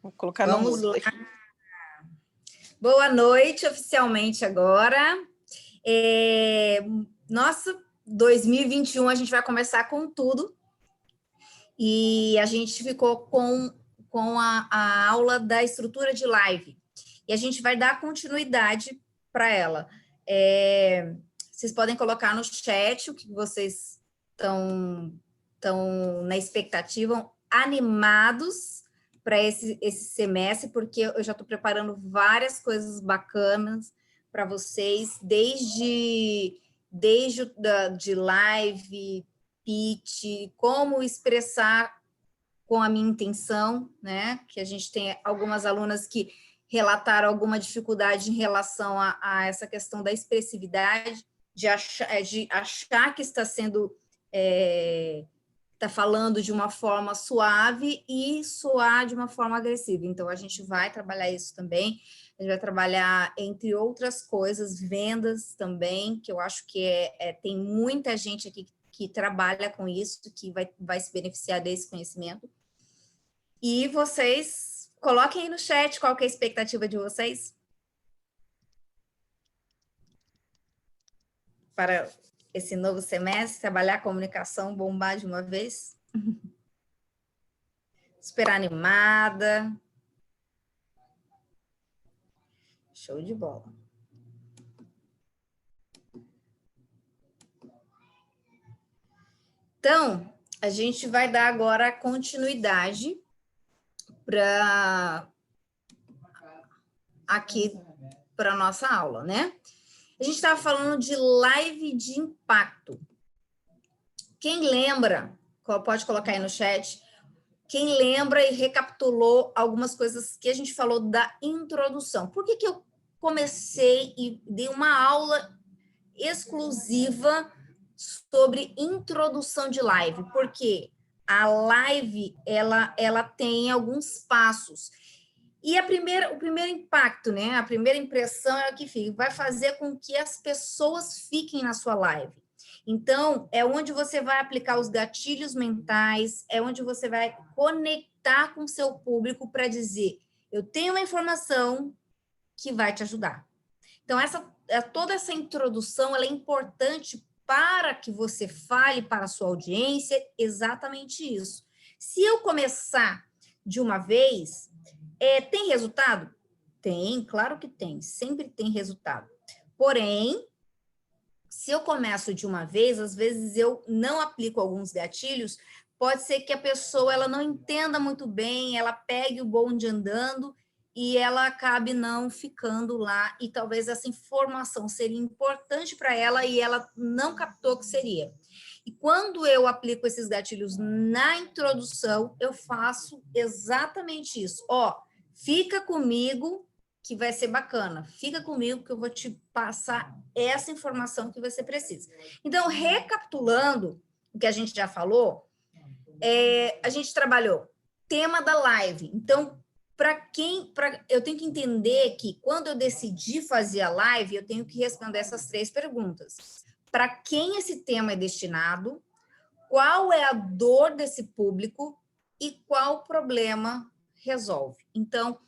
Vou colocar no mudo. Boa noite, oficialmente agora. Nossa, 2021 a gente vai começar com tudo. E a gente ficou com a aula da estrutura de live. E a gente vai dar continuidade para ela. Vocês podem colocar no chat o que vocês estão na expectativa, animados para esse semestre, porque eu já estou preparando várias coisas bacanas para vocês, desde de live, pitch, como expressar com a minha intenção, né? Que a gente tem algumas alunas que relataram alguma dificuldade em relação a essa questão da expressividade, de achar que está sendo... está falando de uma forma suave e soar de uma forma agressiva. Então, a gente vai trabalhar isso também. A gente vai trabalhar, entre outras coisas, vendas também, que eu acho que tem muita gente aqui que trabalha com isso, que vai se beneficiar desse conhecimento. E vocês, coloquem aí no chat qual que é a expectativa de vocês para esse novo semestre, trabalhar a comunicação, bombar de uma vez. Super animada. Show de bola. Então, a gente vai dar agora continuidade aqui para a nossa aula, né? A gente estava falando de live de impacto. Quem lembra, pode colocar aí no chat, quem lembra e recapitulou algumas coisas que a gente falou da introdução. Por que eu comecei e dei uma aula exclusiva sobre introdução de live? Porque a live, ela tem alguns passos. E o primeiro impacto, né? A primeira impressão é o que fica, vai fazer com que as pessoas fiquem na sua live. Então, é onde você vai aplicar os gatilhos mentais, é onde você vai conectar com o seu público para dizer, eu tenho uma informação que vai te ajudar. Então, toda essa introdução ela é importante para que você fale para a sua audiência exatamente isso. Se eu começar de uma vez, tem resultado? Tem, claro que tem, sempre tem resultado. Porém, se eu começo de uma vez, às vezes eu não aplico alguns gatilhos, pode ser que a pessoa ela não entenda muito bem, ela pegue o bonde andando e ela acabe não ficando lá, e talvez essa informação seria importante para ela e ela não captou que seria. E quando eu aplico esses gatilhos na introdução, eu faço exatamente isso. Fica comigo que vai ser bacana. Fica comigo que eu vou te passar essa informação que você precisa. Então, recapitulando o que a gente já falou, a gente trabalhou tema da live. Então, eu tenho que entender que quando eu decidi fazer a live, eu tenho que responder essas 3 perguntas. Para quem esse tema é destinado? Qual é a dor desse público? E qual problema resolve? Então,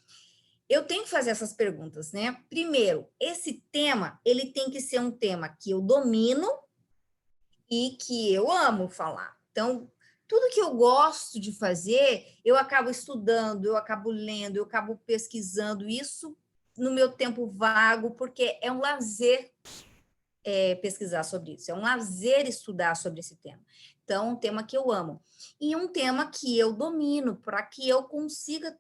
eu tenho que fazer essas perguntas, né? Primeiro, esse tema, ele tem que ser um tema que eu domino e que eu amo falar. Então, tudo que eu gosto de fazer, eu acabo estudando, eu acabo lendo, eu acabo pesquisando isso no meu tempo vago, porque é um lazer pesquisar sobre isso, é um lazer estudar sobre esse tema. Então, um tema que eu amo. E um tema que eu domino, para que eu consiga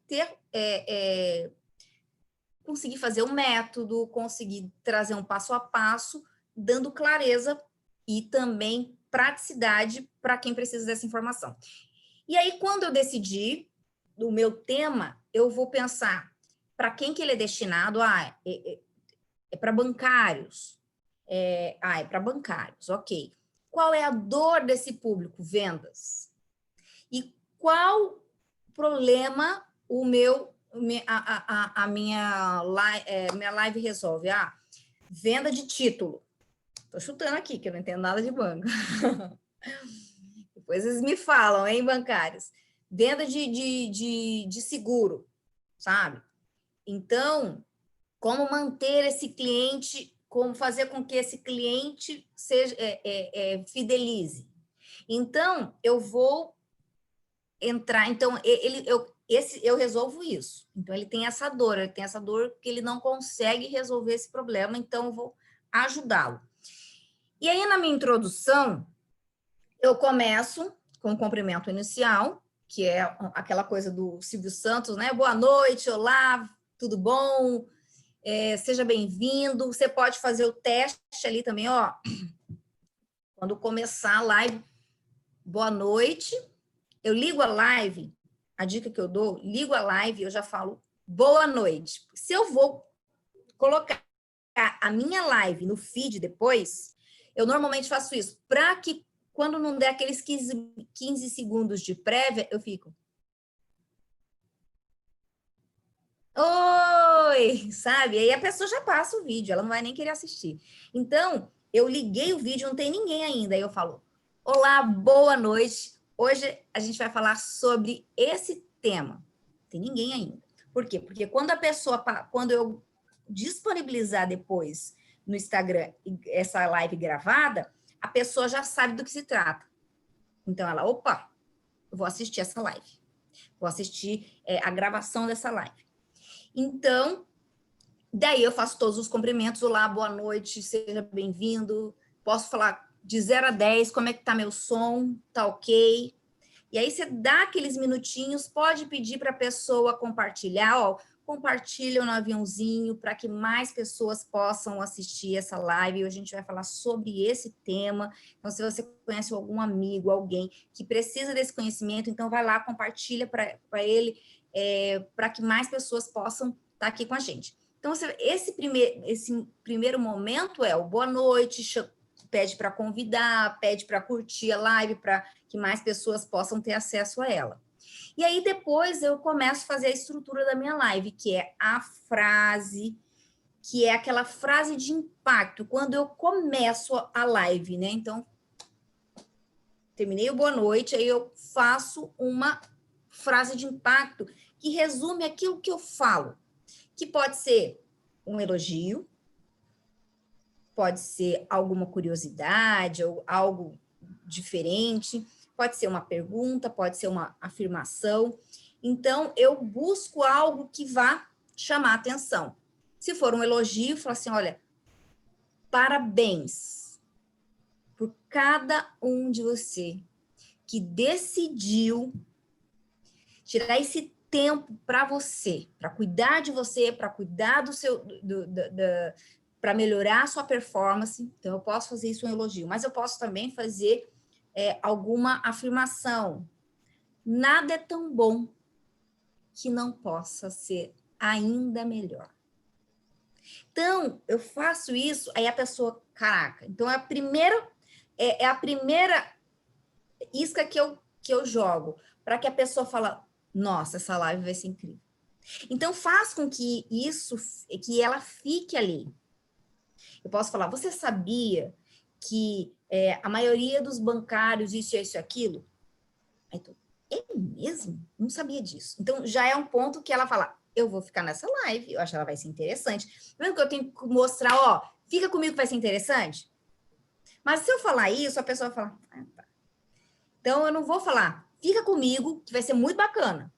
conseguir fazer um método, conseguir trazer um passo a passo, dando clareza e também praticidade para quem precisa dessa informação. E aí, quando eu decidi o meu tema, eu vou pensar para quem que ele é destinado. É para bancários. É para bancários, ok. Qual é a dor desse público? Vendas. E qual problema minha live resolve? Venda de título. Estou chutando aqui, que eu não entendo nada de banco. Depois eles me falam, hein, bancários? Venda de seguro, sabe? Então, como manter esse cliente, como fazer com que esse cliente seja fidelize. Então, eu vou entrar, então, eu resolvo isso. Então, ele tem essa dor que ele não consegue resolver esse problema, então eu vou ajudá-lo. E aí, na minha introdução, eu começo com o cumprimento inicial, que é aquela coisa do Silvio Santos, né? Boa noite, olá, tudo bom? Seja bem-vindo. Você pode fazer o teste ali também, ó. Quando começar a live, boa noite. Eu ligo a live, a dica que eu dou, ligo a live, eu já falo boa noite. Se eu vou colocar a minha live no feed depois, eu normalmente faço isso, para que quando não der aqueles 15 segundos de prévia, eu fico... Oi, sabe? Aí a pessoa já passa o vídeo, ela não vai nem querer assistir. Então, eu liguei o vídeo, não tem ninguém ainda. Aí eu falo, olá, boa noite. Hoje a gente vai falar sobre esse tema. Não tem ninguém ainda. Por quê? Porque quando eu disponibilizar depois no Instagram essa live gravada, a pessoa já sabe do que se trata. Então, ela, opa, eu vou assistir essa live. Vou assistir a gravação dessa live. Então, daí eu faço todos os cumprimentos. Olá, boa noite, seja bem-vindo. Posso falar de 0 a 10, como é que tá meu som? Tá ok? E aí você dá aqueles minutinhos, pode pedir para a pessoa compartilhar, ó, compartilha no aviãozinho para que mais pessoas possam assistir essa live. Hoje a gente vai falar sobre esse tema. Então, se você conhece algum amigo, alguém que precisa desse conhecimento, então vai lá, compartilha para ele, para que mais pessoas possam estar aqui com a gente. Então, esse primeiro momento é o boa noite, pede para convidar, pede para curtir a live, para que mais pessoas possam ter acesso a ela. E aí, depois, eu começo a fazer a estrutura da minha live, que é a frase, que é aquela frase de impacto, quando eu começo a live, né? Então, terminei o boa noite, aí eu faço uma frase de impacto que resume aquilo que eu falo, que pode ser um elogio, pode ser alguma curiosidade ou algo diferente, pode ser uma pergunta, pode ser uma afirmação. Então, eu busco algo que vá chamar atenção. Se for um elogio, eu falo assim, olha, parabéns por cada um de você que decidiu tirar esse tempo para você, para cuidar de você, para cuidar do seu... para melhorar a sua performance. Então, eu posso fazer isso um elogio, mas eu posso também fazer alguma afirmação. Nada é tão bom que não possa ser ainda melhor. Então, eu faço isso, aí a pessoa, caraca, então é a primeira isca que eu jogo, para que a pessoa fala, nossa, essa live vai ser incrível. Então, faz com que que ela fique ali. Eu posso falar, você sabia que a maioria dos bancários, isso, aquilo? Aí tu, é mesmo? Não sabia disso. Então, já é um ponto que ela fala, eu vou ficar nessa live, eu acho que ela vai ser interessante. Vendo que eu tenho que mostrar, ó, fica comigo que vai ser interessante? Mas se eu falar isso, a pessoa vai falar, tá. Então, eu não vou falar, fica comigo, que vai ser muito bacana.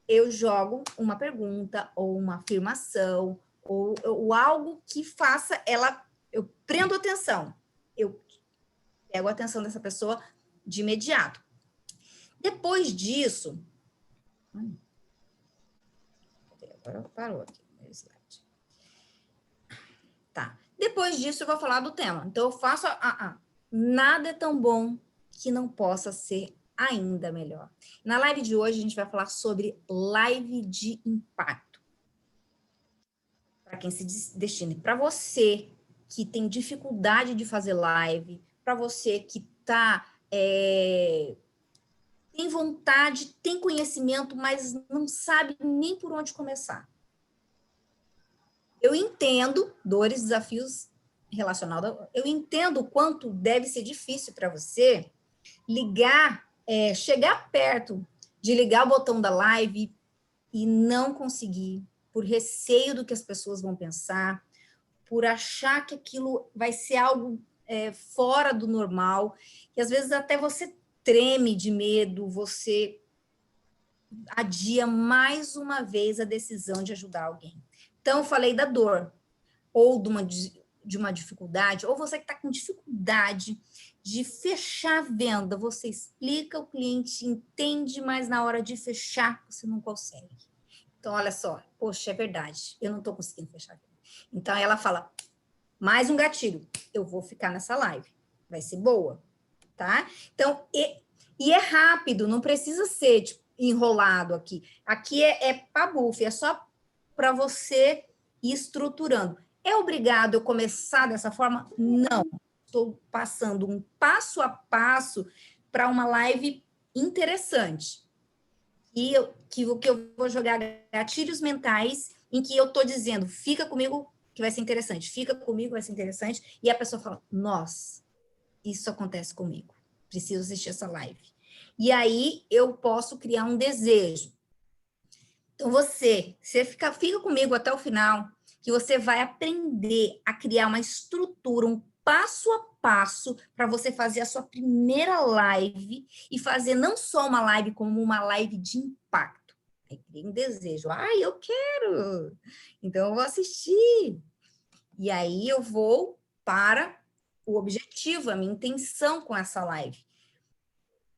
Eu jogo uma pergunta ou uma afirmação ou algo que faça ela... Eu prendo atenção. Eu pego a atenção dessa pessoa de imediato. Depois disso... Agora parou aqui o slide. Tá. Depois disso, eu vou falar do tema. Então, eu faço nada é tão bom que não possa ser ainda melhor. Na live de hoje, a gente vai falar sobre live de impacto. Para quem se destina. Para você que tem dificuldade de fazer live, para você que tem vontade, tem conhecimento, mas não sabe nem por onde começar. Eu entendo dores, desafios relacional. Eu entendo o quanto deve ser difícil para você ligar, chegar perto de ligar o botão da live e não conseguir, por receio do que as pessoas vão pensar, por achar que aquilo vai ser algo fora do normal, e às vezes até você treme de medo, você adia mais uma vez a decisão de ajudar alguém. Então, eu falei da dor, ou de uma dificuldade, ou você que está com dificuldade de fechar a venda, você explica, o cliente entende, mas na hora de fechar, você não consegue. Então, olha só, poxa, é verdade, eu não estou conseguindo fechar a venda. Então, ela fala, mais um gatilho, eu vou ficar nessa live, vai ser boa, tá? Então, e é rápido, não precisa ser tipo, enrolado aqui. Aqui é pabuf, é só para você ir estruturando. É obrigado eu começar dessa forma? Não. Estou passando um passo a passo para uma live interessante. E que eu vou jogar gatilhos mentais em que eu estou dizendo, fica comigo que vai ser interessante, fica comigo vai ser interessante, e a pessoa fala, nossa, isso acontece comigo, preciso assistir essa live. E aí eu posso criar um desejo. Então você fica comigo até o final, que você vai aprender a criar uma estrutura, um passo a passo para você fazer a sua primeira live e fazer não só uma live, como uma live de impacto. Aí cria um desejo. Ai, eu quero! Então eu vou assistir. E aí eu vou para o objetivo, a minha intenção com essa live.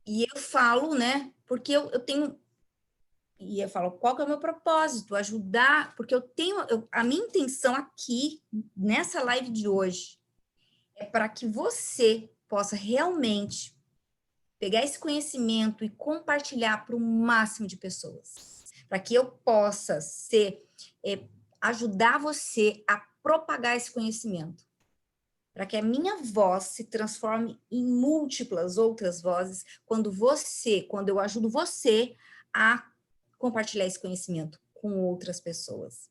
E eu falo, né? Porque eu tenho... E eu falo, qual que é o meu propósito? Ajudar, porque a minha intenção aqui, nessa live de hoje, é para que você possa realmente pegar esse conhecimento e compartilhar para o máximo de pessoas. Para que eu possa ajudar você a propagar esse conhecimento. Para que a minha voz se transforme em múltiplas outras vozes, quando eu ajudo você a compartilhar esse conhecimento com outras pessoas,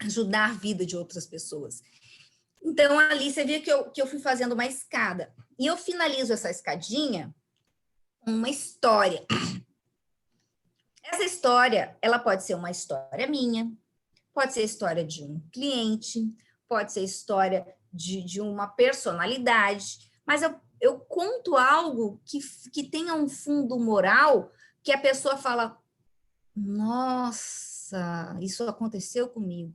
ajudar a vida de outras pessoas. Então, ali você viu que eu fui fazendo uma escada. E eu finalizo essa escadinha com uma história. Essa história, ela pode ser uma história minha, pode ser a história de um cliente, pode ser a história de uma personalidade, mas eu conto algo que tenha um fundo moral que a pessoa fala, nossa, isso aconteceu comigo.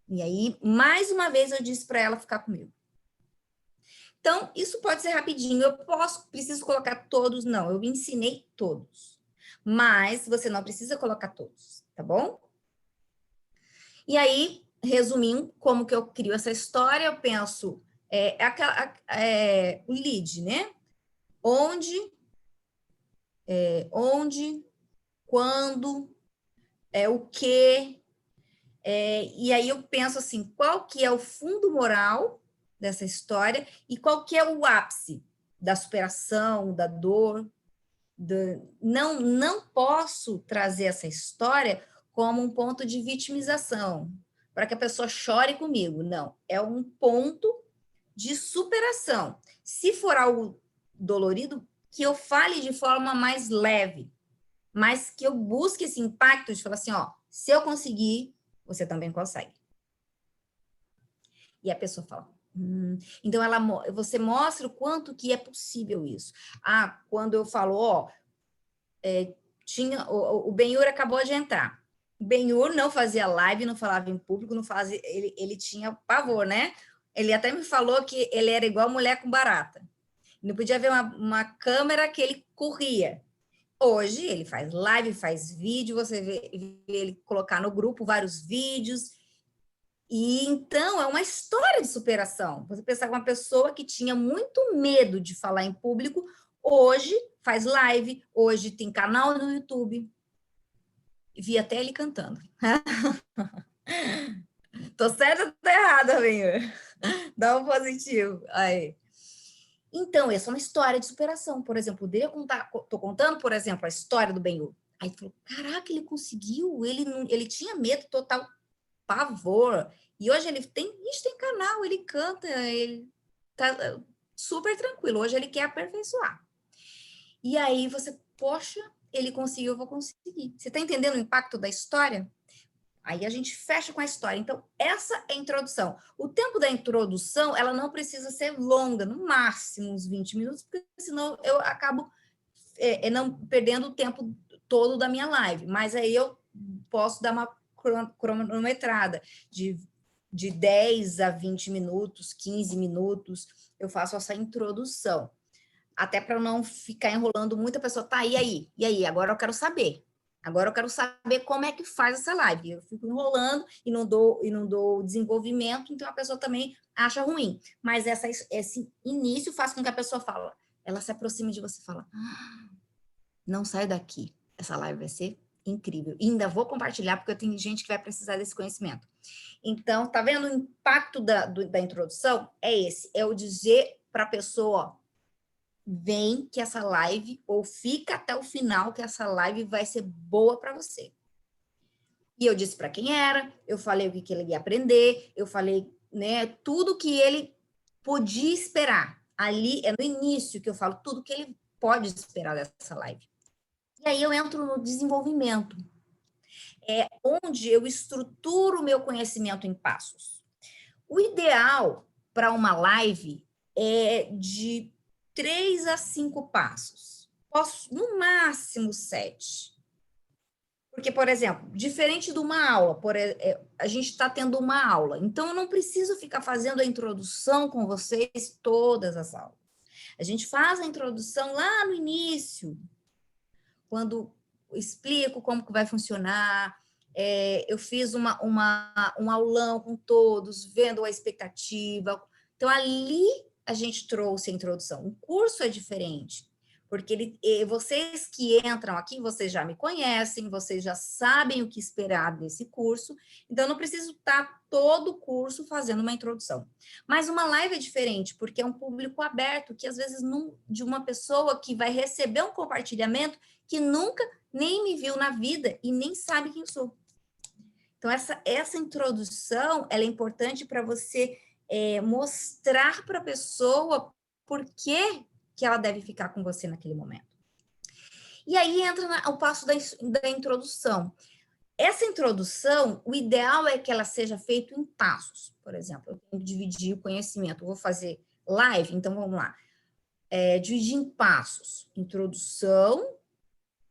E aí, mais uma vez, eu disse para ela ficar comigo. Então, isso pode ser rapidinho. Preciso colocar todos? Não, eu ensinei todos. Mas você não precisa colocar todos, tá bom? E aí, resumindo, como que eu crio essa história, eu penso, o lead, né? Onde, quando, o que, e aí eu penso assim, qual que é o fundo moral dessa história e qual que é o ápice da superação, da dor. Não posso trazer essa história como um ponto de vitimização, para que a pessoa chore comigo. Não, é um ponto de superação. Se for algo dolorido, que eu fale de forma mais leve, mas que eu busque esse impacto de falar assim, ó, se eu conseguir, você também consegue. E a pessoa fala, então você mostra o quanto que é possível isso. Quando eu falo, ó, o Ben-Hur acabou de entrar. O Ben-Hur não fazia live, não falava em público, não fazia, ele tinha pavor, né? Ele até me falou que ele era igual mulher com barata. Não podia ver uma câmera que ele corria. Hoje ele faz live, faz vídeo, você vê ele colocar no grupo vários vídeos. E então é uma história de superação. Você pensar que uma pessoa que tinha muito medo de falar em público, hoje faz live, hoje tem canal no YouTube. Vi até ele cantando. Tô certa ou tô errada, Ben-Hur? Dá um positivo. Aí. Então, essa é uma história de superação. Por exemplo, tô contando, por exemplo, a história do Ben-Hur. Aí falou, caraca, ele conseguiu, ele tinha medo total, pavor. E hoje ele tem canal, ele canta, ele tá super tranquilo. Hoje ele quer aperfeiçoar. E aí você, poxa, ele conseguiu, eu vou conseguir. Você está entendendo o impacto da história? Aí a gente fecha com a história. Então, essa é a introdução. O tempo da introdução, ela não precisa ser longa, no máximo uns 20 minutos, porque senão eu acabo não perdendo o tempo todo da minha live. Mas aí eu posso dar uma cronometrada de 10 a 20 minutos, 15 minutos, eu faço essa introdução. Até para não ficar enrolando muita pessoa. Tá, e aí? Agora eu quero saber. Agora eu quero saber como é que faz essa live. Eu fico enrolando e não dou desenvolvimento, então a pessoa também acha ruim. Mas esse início faz com que a pessoa fala, ela se aproxime de você e fala, não sai daqui. Essa live vai ser incrível. E ainda vou compartilhar, porque tem gente que vai precisar desse conhecimento. Então, tá vendo o impacto da introdução? É esse, é o dizer para a pessoa, vem que essa live, ou fica até o final que essa live vai ser boa para você. E eu disse para quem era, eu falei o que ele ia aprender, eu falei, né, tudo que ele podia esperar. Ali é no início que eu falo tudo que ele pode esperar dessa live. E aí eu entro no desenvolvimento. É onde eu estruturo o meu conhecimento em passos. O ideal para uma live é de 3 a 5 passos. Posso, no máximo, 7. Porque, por exemplo, diferente de uma aula, a gente está tendo uma aula, então eu não preciso ficar fazendo a introdução com vocês todas as aulas. A gente faz a introdução lá no início, quando explico como que vai funcionar. Eu fiz um aulão com todos, vendo a expectativa. Então, ali a gente trouxe a introdução. O curso é diferente, porque vocês que entram aqui, vocês já me conhecem, vocês já sabem o que esperar desse curso, então não preciso estar todo o curso fazendo uma introdução. Mas uma live é diferente, porque é um público aberto, que às vezes de uma pessoa que vai receber um compartilhamento que nunca nem me viu na vida e nem sabe quem eu sou. Então, essa introdução, ela é importante para você mostrar para a pessoa por que ela deve ficar com você naquele momento. E aí entra o passo da introdução. Essa introdução, o ideal é que ela seja feita em passos. Por exemplo, eu tenho que dividir o conhecimento. Eu vou fazer live, então vamos lá. Dividir em passos. Introdução,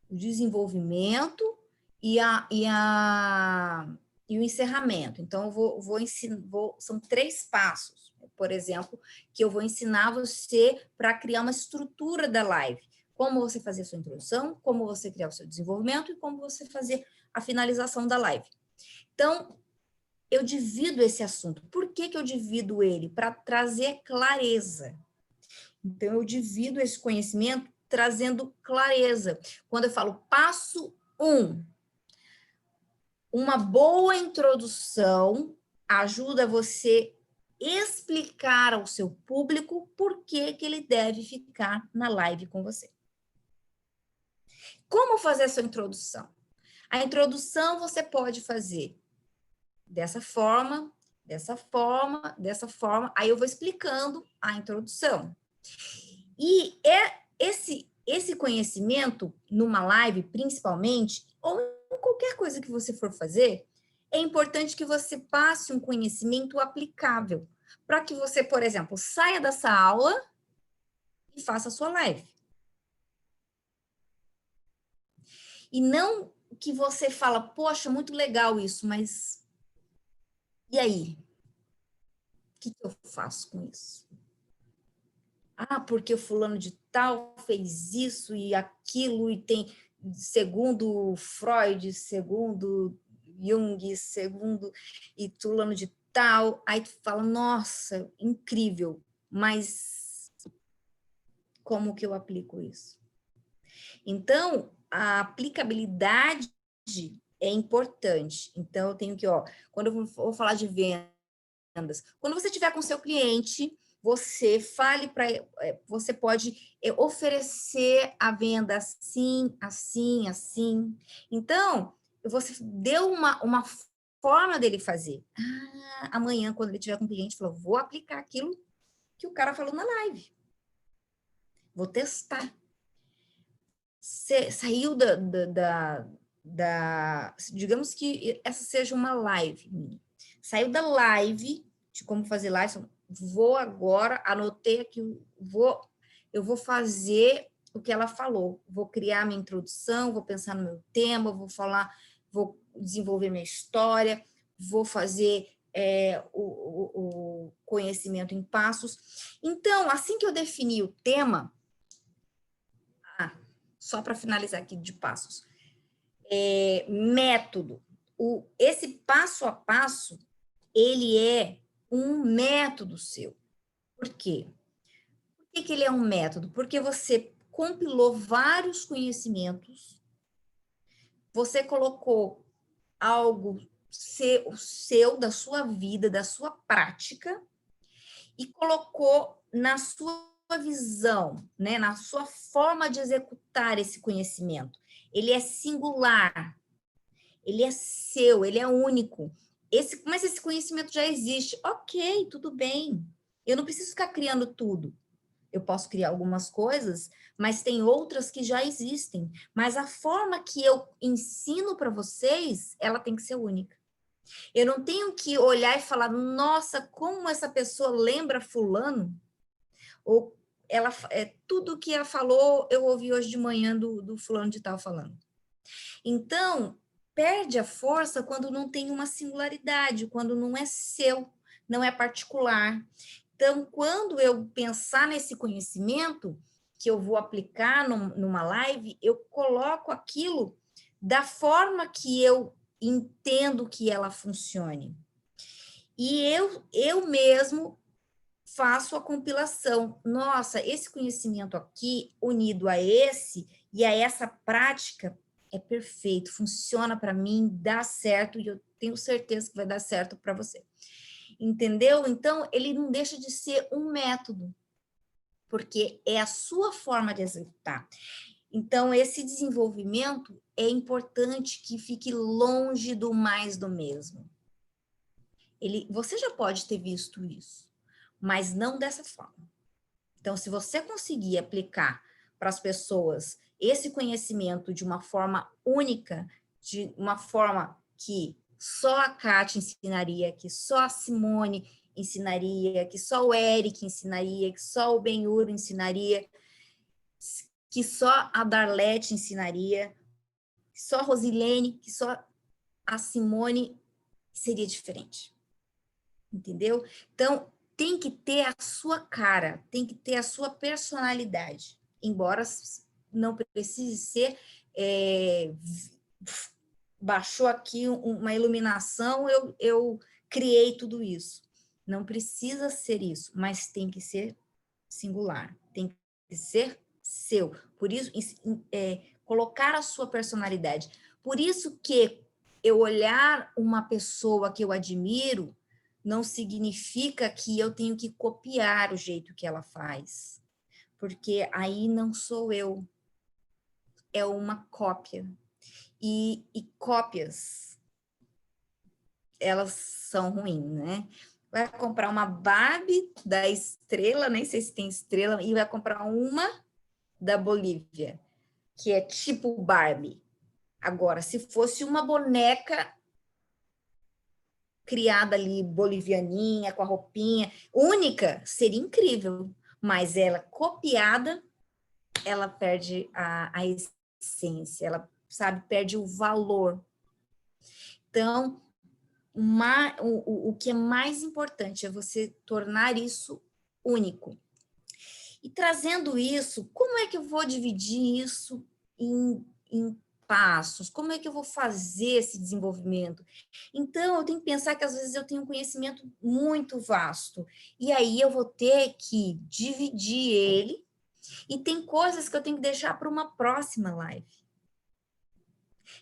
o desenvolvimento e o encerramento. Então, eu vou ensinar, são 3 passos, por exemplo, que eu vou ensinar você para criar uma estrutura da live. Como você fazer a sua introdução, como você criar o seu desenvolvimento e como você fazer a finalização da live. Então, eu divido esse assunto. Por que eu divido ele? Para trazer clareza. Então, eu divido esse conhecimento trazendo clareza. Quando eu falo passo 1, uma boa introdução ajuda você explicar ao seu público por que ele deve ficar na live com você. Como fazer essa introdução? A introdução você pode fazer dessa forma, dessa forma, dessa forma. Aí eu vou explicando a introdução. E esse conhecimento, numa live, principalmente, ou em qualquer coisa que você for fazer, é importante que você passe um conhecimento aplicável, para que você, por exemplo, saia dessa aula e faça a sua live. E não que você fala, poxa, muito legal isso, mas e aí? O que eu faço com isso? Porque o fulano de tal fez isso e aquilo, e tem, segundo Freud, segundo Jung, segundo e fulano de tal, aí tu fala, nossa, incrível, mas como que eu aplico isso? Então, a aplicabilidade é importante. Então, eu tenho que, quando eu vou falar de vendas, quando você estiver com seu cliente, você fale para, você pode oferecer a venda assim, assim, assim. Então, você deu uma forma dele fazer. Amanhã, quando ele tiver com o cliente, falou, vou aplicar aquilo que o cara falou na live. Vou testar. Saiu digamos que essa seja uma live minha. Saiu da live, de como fazer live, vou agora, anotei aqui, eu vou fazer o que ela falou, vou criar minha introdução, vou pensar no meu tema, vou desenvolver minha história, vou fazer o conhecimento em passos. Então, assim que eu defini o tema, só para finalizar aqui de passos, método. Esse passo a passo, ele é um método seu. Por quê? Por que ele é um método? Porque você compilou vários conhecimentos, você colocou algo seu, da sua vida, da sua prática, e colocou na sua visão, né, na sua forma de executar esse conhecimento. Ele é singular, ele é seu, ele é único. Mas esse conhecimento já existe. Ok, tudo bem. Eu não preciso ficar criando tudo. Eu posso criar algumas coisas, mas tem outras que já existem. Mas a forma que eu ensino para vocês, ela tem que ser única. Eu não tenho que olhar e falar, nossa, como essa pessoa lembra fulano? Ou tudo que ela falou, eu ouvi hoje de manhã do fulano de tal falando. Então, perde a força quando não tem uma singularidade, quando não é seu, não é particular. Então, quando eu pensar nesse conhecimento que eu vou aplicar numa live, eu coloco aquilo da forma que eu entendo que ela funcione. E eu mesmo faço a compilação. Nossa, esse conhecimento aqui, unido a esse e a essa prática, é perfeito, funciona para mim, dá certo, e eu tenho certeza que vai dar certo para você. Entendeu? Então, ele não deixa de ser um método, porque é a sua forma de executar. Então, esse desenvolvimento é importante que fique longe do mais do mesmo. Você já pode ter visto isso, mas não dessa forma. Então, se você conseguir aplicar para as pessoas esse conhecimento de uma forma única, de uma forma que só a Kátia ensinaria, que só a Simone ensinaria, que só o Eric ensinaria, que só o Benhur ensinaria, que só a Darlete ensinaria, que só a Rosilene, que só a Simone, seria diferente. Entendeu? Então, tem que ter a sua cara, tem que ter a sua personalidade, embora não precise ser baixou aqui uma iluminação, eu criei tudo isso. Não precisa ser isso, mas tem que ser singular, tem que ser seu. Por isso, colocar a sua personalidade. Por isso que eu olhar uma pessoa que eu admiro não significa que eu tenho que copiar o jeito que ela faz, porque aí não sou eu, é uma cópia. E cópias, elas são ruins, né? Vai comprar uma Barbie da Estrela, nem sei se tem Estrela, e vai comprar uma da Bolívia, que é tipo Barbie. Agora, se fosse uma boneca criada ali, bolivianinha, com a roupinha, única, seria incrível. Mas ela copiada, ela perde a essência, ela, sabe, perde o valor. Então, o que é mais importante é você tornar isso único. E trazendo isso, como é que eu vou dividir isso em passos? Como é que eu vou fazer esse desenvolvimento? Então, eu tenho que pensar que às vezes eu tenho um conhecimento muito vasto, e aí eu vou ter que dividir ele, e tem coisas que eu tenho que deixar para uma próxima live.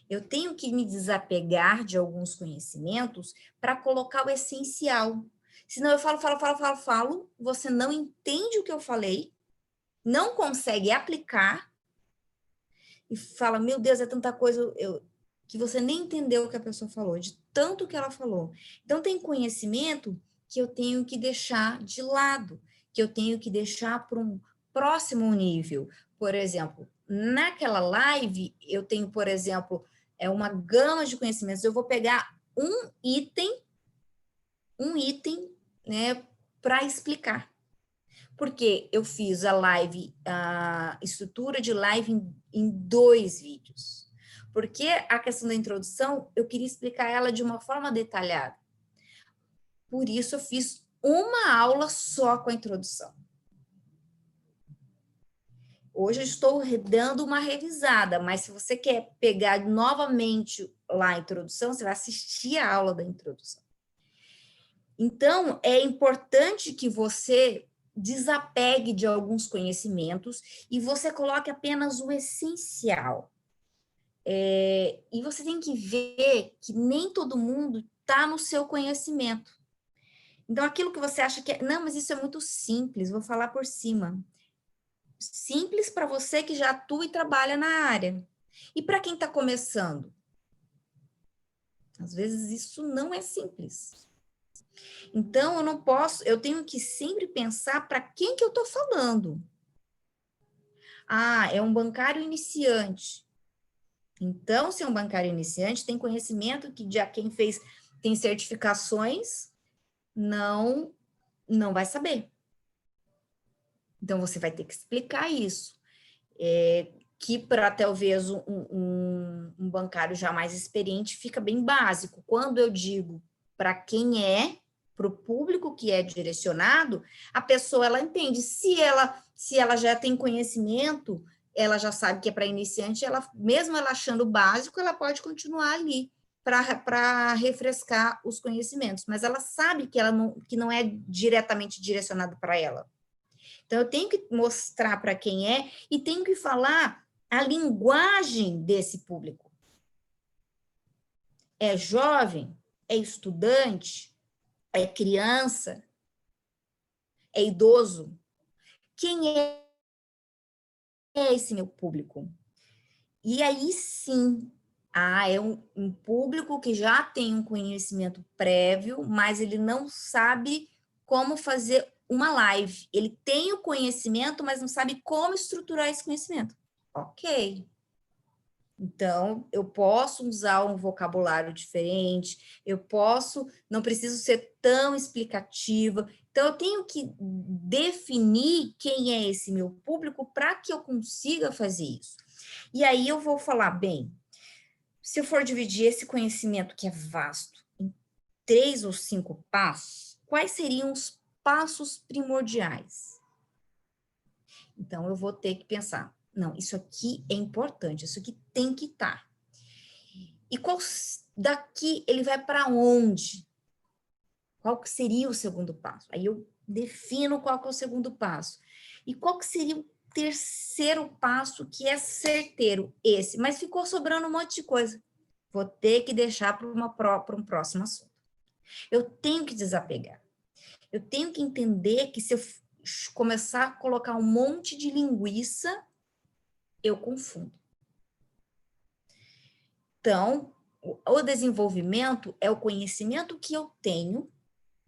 Eu tenho que me desapegar de alguns conhecimentos para colocar o essencial. Senão eu falo, você não entende o que eu falei, não consegue aplicar e fala, meu Deus, é tanta coisa que você nem entendeu o que a pessoa falou, de tanto que ela falou. Então, tem conhecimento que eu tenho que deixar de lado, que eu tenho que deixar para um próximo nível. Por exemplo, naquela live, eu tenho, por exemplo, uma gama de conhecimentos. Eu vou pegar um item, né, para explicar. Porque eu fiz a live, a estrutura de live em 2 vídeos. Porque a questão da introdução, eu queria explicar ela de uma forma detalhada. Por isso, eu fiz uma aula só com a introdução. Hoje eu estou dando uma revisada, mas se você quer pegar novamente lá a introdução, você vai assistir a aula da introdução. Então, é importante que você desapegue de alguns conhecimentos e você coloque apenas o essencial. E você tem que ver que nem todo mundo está no seu conhecimento. Então, aquilo que você acha que não, mas isso é muito simples, vou falar por cima. Simples para você que já atua e trabalha na área. E para quem está começando? Às vezes isso não é simples. Então, eu não posso, eu tenho que sempre pensar para quem que eu estou falando. Ah, é um bancário iniciante. Então, se é um bancário iniciante, tem conhecimento que já quem fez, tem certificações, não vai saber. Então, você vai ter que explicar isso. Que para talvez um bancário já mais experiente fica bem básico. Quando eu digo para quem é, para o público que é direcionado, a pessoa ela entende. Se ela já tem conhecimento, ela já sabe que é para iniciante, ela, mesmo ela achando básico, ela pode continuar ali para refrescar os conhecimentos, mas ela sabe que não é diretamente direcionado para ela. Então, eu tenho que mostrar para quem é e tenho que falar a linguagem desse público. É jovem? É estudante? É criança? É idoso? Quem é esse meu público? E aí sim, é um público que já tem um conhecimento prévio, mas ele não sabe como fazer uma live. Ele tem o conhecimento, mas não sabe como estruturar esse conhecimento. Ok. Então, eu posso usar um vocabulário diferente, não preciso ser tão explicativa. Então, eu tenho que definir quem é esse meu público para que eu consiga fazer isso. E aí eu vou falar, bem, se eu for dividir esse conhecimento que é vasto em 3 ou 5 passos, quais seriam os passos primordiais? Então, eu vou ter que pensar, não, isso aqui é importante, isso aqui tem que estar. E daqui ele vai para onde? Qual que seria o segundo passo? Aí eu defino qual que é o segundo passo. E qual que seria o terceiro passo que é certeiro? Esse. Mas ficou sobrando um monte de coisa. Vou ter que deixar para um próximo assunto. Eu tenho que desapegar. Eu tenho que entender que se eu começar a colocar um monte de linguiça, eu confundo. Então, o desenvolvimento é o conhecimento que eu tenho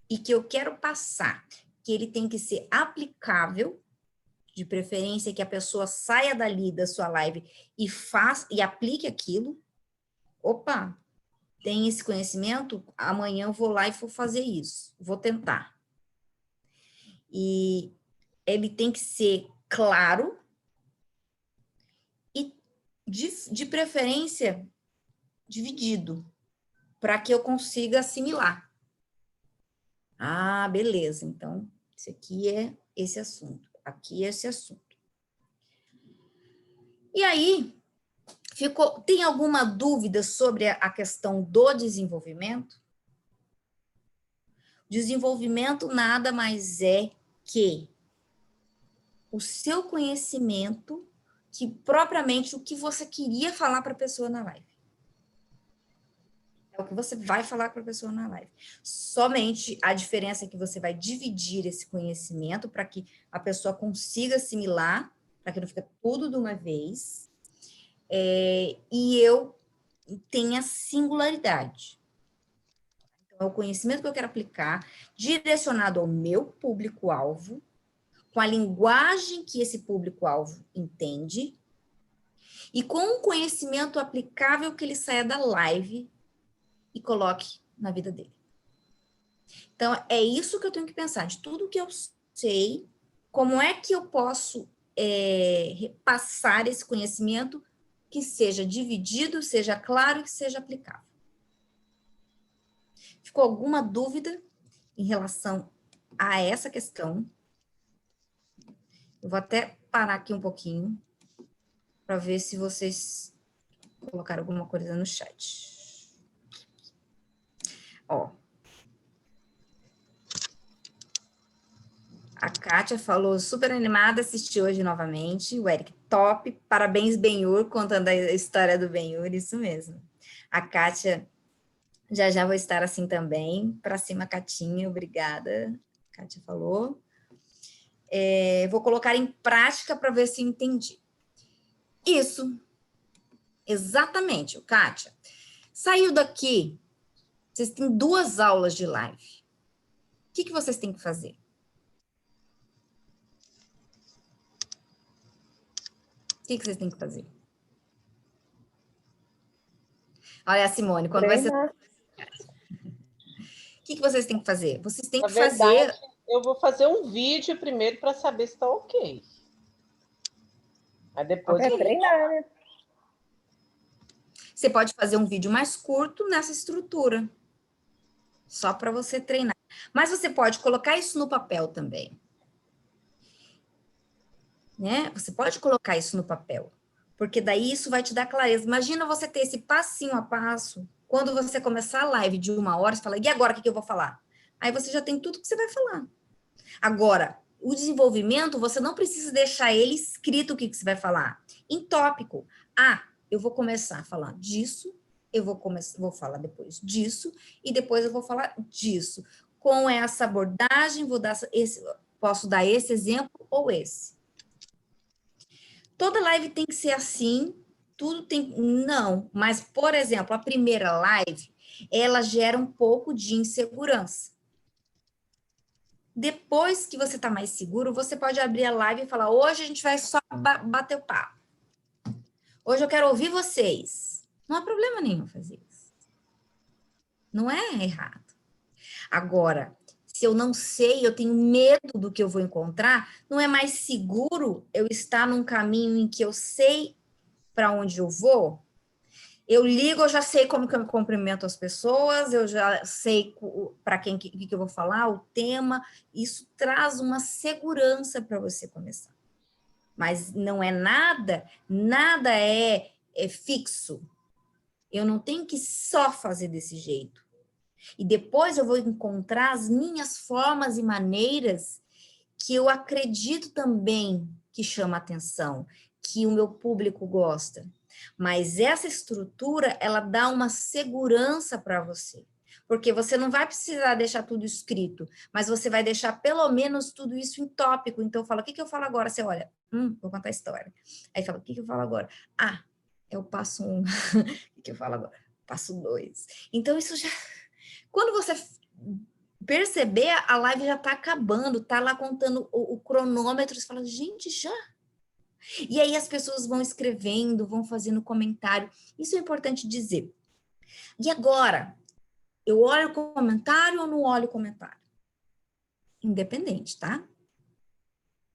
e que eu quero passar, que ele tem que ser aplicável, de preferência que a pessoa saia dali da sua live e aplique aquilo. Opa, tem esse conhecimento, amanhã eu vou lá e vou fazer isso, vou tentar. E ele tem que ser claro e, de preferência, dividido, para que eu consiga assimilar. Ah, beleza, então, isso aqui é esse assunto, aqui é esse assunto. E aí, tem alguma dúvida sobre a questão do desenvolvimento? Desenvolvimento nada mais é que o seu conhecimento, que propriamente o que você queria falar para a pessoa na live. É o que você vai falar para a pessoa na live. Somente a diferença é que você vai dividir esse conhecimento para que a pessoa consiga assimilar, para que não fique tudo de uma vez. E eu tenha singularidade. é o conhecimento que eu quero aplicar, direcionado ao meu público-alvo, com a linguagem que esse público-alvo entende, e com um conhecimento aplicável que ele saia da live e coloque na vida dele. Então, é isso que eu tenho que pensar, de tudo que eu sei, como é que eu posso repassar esse conhecimento que seja dividido, seja claro e que seja aplicável. Ficou alguma dúvida em relação a essa questão? Eu vou até parar aqui um pouquinho para ver se vocês colocaram alguma coisa no chat. Ó. A Kátia falou, super animada, assisti hoje novamente. O Eric, top. Parabéns, Benhur, contando a história do Benhur, isso mesmo. A Kátia, já vou estar assim também. Para cima, Catinha, obrigada. A Kátia falou. Vou colocar em prática para ver se entendi. Isso. Exatamente, Kátia. Saiu daqui, vocês têm 2 aulas de live. O que vocês têm que fazer? O que vocês têm que fazer? Olha a Simone, quando vai ser... O que vocês têm que fazer? Vocês têm que fazer... Eu vou fazer um vídeo primeiro para saber se está ok. Aí depois eu treinar, né? Você pode fazer um vídeo mais curto nessa estrutura. Só para você treinar. Mas você pode colocar isso no papel também. Né? Você pode colocar isso no papel. Porque daí isso vai te dar clareza. Imagina você ter esse passinho a passo. Quando você começar a live de 1 hora, você fala, e agora o que eu vou falar? Aí você já tem tudo que você vai falar. Agora, o desenvolvimento, você não precisa deixar ele escrito o que você vai falar. Em tópico. Eu vou começar a falar disso, vou falar depois disso, e depois eu vou falar disso. Com essa abordagem, posso dar esse exemplo ou esse. Toda live tem que ser assim, tudo tem... Não, mas, por exemplo, a primeira live, ela gera um pouco de insegurança. Depois que você está mais seguro, você pode abrir a live e falar, hoje a gente vai só bater o papo. Hoje eu quero ouvir vocês. Não há problema nenhum fazer isso. Não é errado. Agora, se eu não sei, eu tenho medo do que eu vou encontrar, não é mais seguro eu estar num caminho em que eu sei para onde eu vou? Eu ligo, eu já sei como que eu cumprimento as pessoas, eu já sei para quem que eu vou falar, o tema. Isso traz uma segurança para você começar. Mas não é nada é fixo. Eu não tenho que só fazer desse jeito. E depois eu vou encontrar as minhas formas e maneiras que eu acredito também que chama atenção, que o meu público gosta. Mas essa estrutura, ela dá uma segurança para você. Porque você não vai precisar deixar tudo escrito, mas você vai deixar pelo menos tudo isso em tópico. Então, fala, o que eu falo agora? Você olha, vou contar a história. Aí fala, o que eu falo agora? É o passo 1. O que eu falo agora? Passo 2. Então, isso já... Quando você perceber, a live já está acabando, está lá contando o cronômetro, você fala, gente, já? E aí as pessoas vão escrevendo, vão fazendo comentário. Isso é importante dizer. E agora, eu olho o comentário ou não olho o comentário? Independente, tá?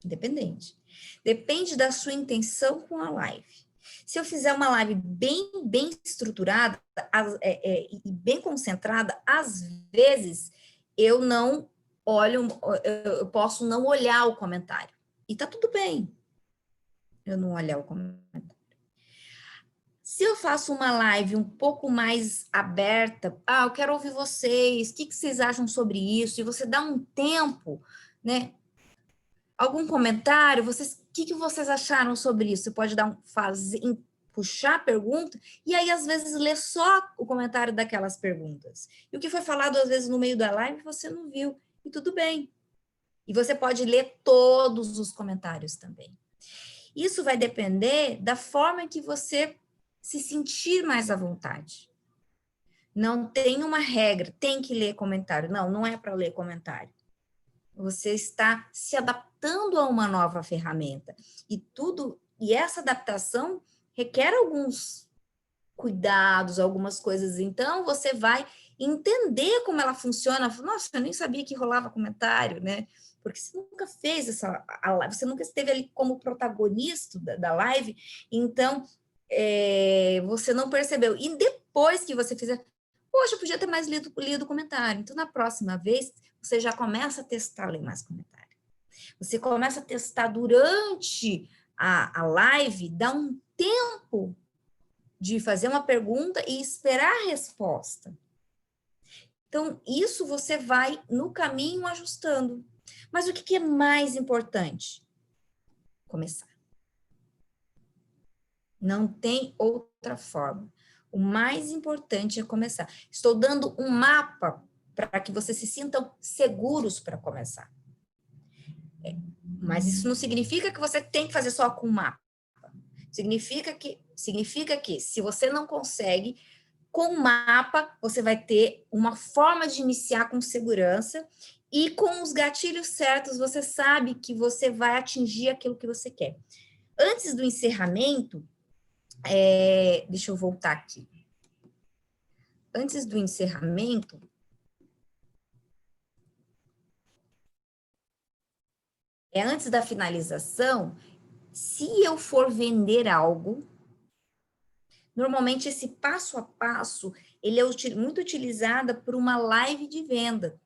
Independente. Depende da sua intenção com a live. Se eu fizer uma live bem estruturada e bem concentrada, às vezes eu não olho, eu posso não olhar o comentário. E tá tudo bem eu não olhar o comentário. Se eu faço uma live um pouco mais aberta, eu quero ouvir vocês, o que vocês acham sobre isso? E você dá um tempo, né? Algum comentário, o que vocês acharam sobre isso? Você pode puxar a pergunta, e aí, às vezes, ler só o comentário daquelas perguntas. E o que foi falado, às vezes, no meio da live, você não viu, e tudo bem. E você pode ler todos os comentários também. Isso vai depender da forma que você se sentir mais à vontade. Não tem uma regra, tem que ler comentário. Não, não é para ler comentário. Você está se adaptando a uma nova ferramenta. E essa adaptação requer alguns cuidados, algumas coisas. Então, você vai entender como ela funciona. Nossa, eu nem sabia que rolava comentário, né? Porque você nunca fez você nunca esteve ali como protagonista da live, então você não percebeu. E depois que você fizer, poxa, eu podia ter mais lido o comentário. Então, na próxima vez, você já começa a testar ler mais comentário. Você começa a testar durante a live, dá um tempo de fazer uma pergunta e esperar a resposta. Então, isso você vai no caminho ajustando. Mas o que é mais importante? Começar. Não tem outra forma. O mais importante é começar. Estou dando um mapa para que vocês se sintam seguros para começar. Mas isso não significa que você tem que fazer só com o mapa. Significa que se você não consegue, com o mapa, você vai ter uma forma de iniciar com segurança e com os gatilhos certos, você sabe que você vai atingir aquilo que você quer. Antes do encerramento, deixa eu voltar aqui. Antes do encerramento, antes da finalização, se eu for vender algo, normalmente esse passo a passo, ele é muito utilizada por uma live de venda,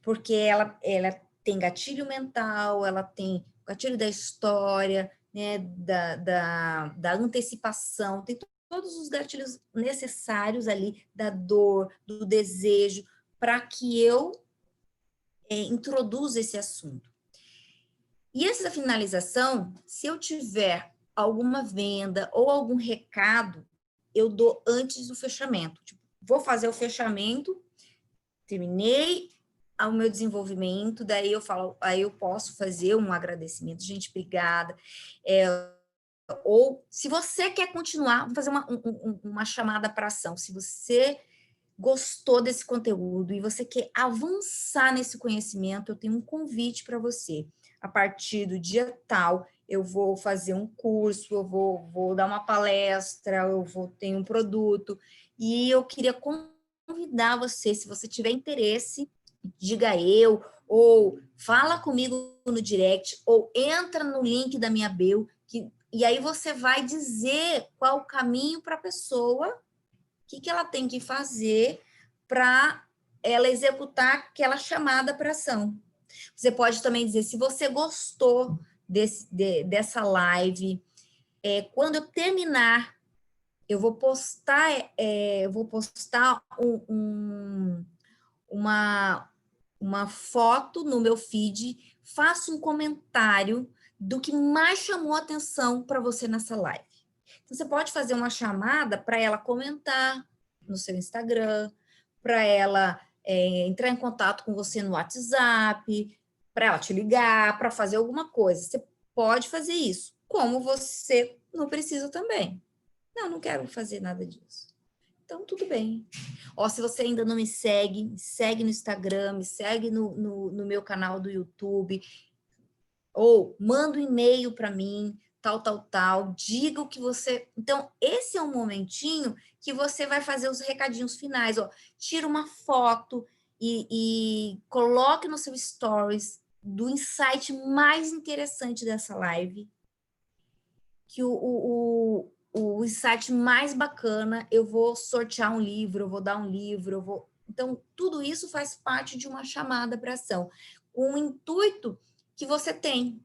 porque ela tem gatilho mental, ela tem gatilho da história, né, da antecipação, tem todos os gatilhos necessários ali, da dor, do desejo, para que eu introduza esse assunto. E essa finalização, se eu tiver alguma venda ou algum recado, eu dou antes do fechamento. Tipo, vou fazer o fechamento, terminei o meu desenvolvimento, daí eu falo, aí eu posso fazer um agradecimento, gente, obrigada. Ou, se você quer continuar, vou fazer uma chamada para ação. Se você gostou desse conteúdo e você quer avançar nesse conhecimento, eu tenho um convite para você. A partir do dia tal, eu vou fazer um curso, eu vou dar uma palestra, eu vou ter um produto, e eu queria convidar você, se você tiver interesse, diga eu, ou fala comigo no direct, ou entra no link da minha bio, e aí você vai dizer qual o caminho para a pessoa, o que ela tem que fazer para ela executar aquela chamada para ação. Você pode também dizer, se você gostou dessa live, quando eu terminar, eu vou postar, uma foto no meu feed, faça um comentário do que mais chamou a atenção para você nessa live. Então, você pode fazer uma chamada para ela comentar no seu Instagram, para ela entrar em contato com você no WhatsApp, para ela te ligar, para fazer alguma coisa. Você pode fazer isso, como você não precisa também. Não quero fazer nada disso. Então, tudo bem. Se você ainda não me segue no Instagram, me segue no meu canal do YouTube, ou manda um e-mail para mim, tal, diga o que você... Então, esse é um momentinho que você vai fazer os recadinhos finais, tira uma foto e coloque no seu stories do insight mais interessante dessa live, que o insight mais bacana, eu vou sortear um livro, eu vou dar um livro, Então, tudo isso faz parte de uma chamada para ação, com o intuito que você tem.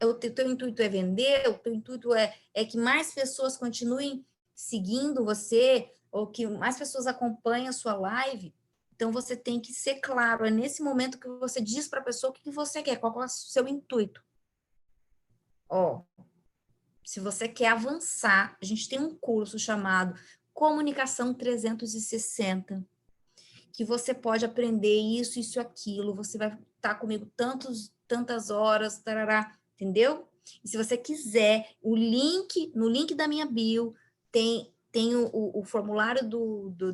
O teu intuito é vender, o teu intuito é que mais pessoas continuem seguindo você, ou que mais pessoas acompanhem a sua live. Então, você tem que ser claro, é nesse momento que você diz para a pessoa o que você quer, qual é o seu intuito. Se você quer avançar, a gente tem um curso chamado Comunicação 360, que você pode aprender isso e aquilo, você vai estar comigo tantas horas, tarará, entendeu? E se você quiser, no link da minha bio, tem tem o formulário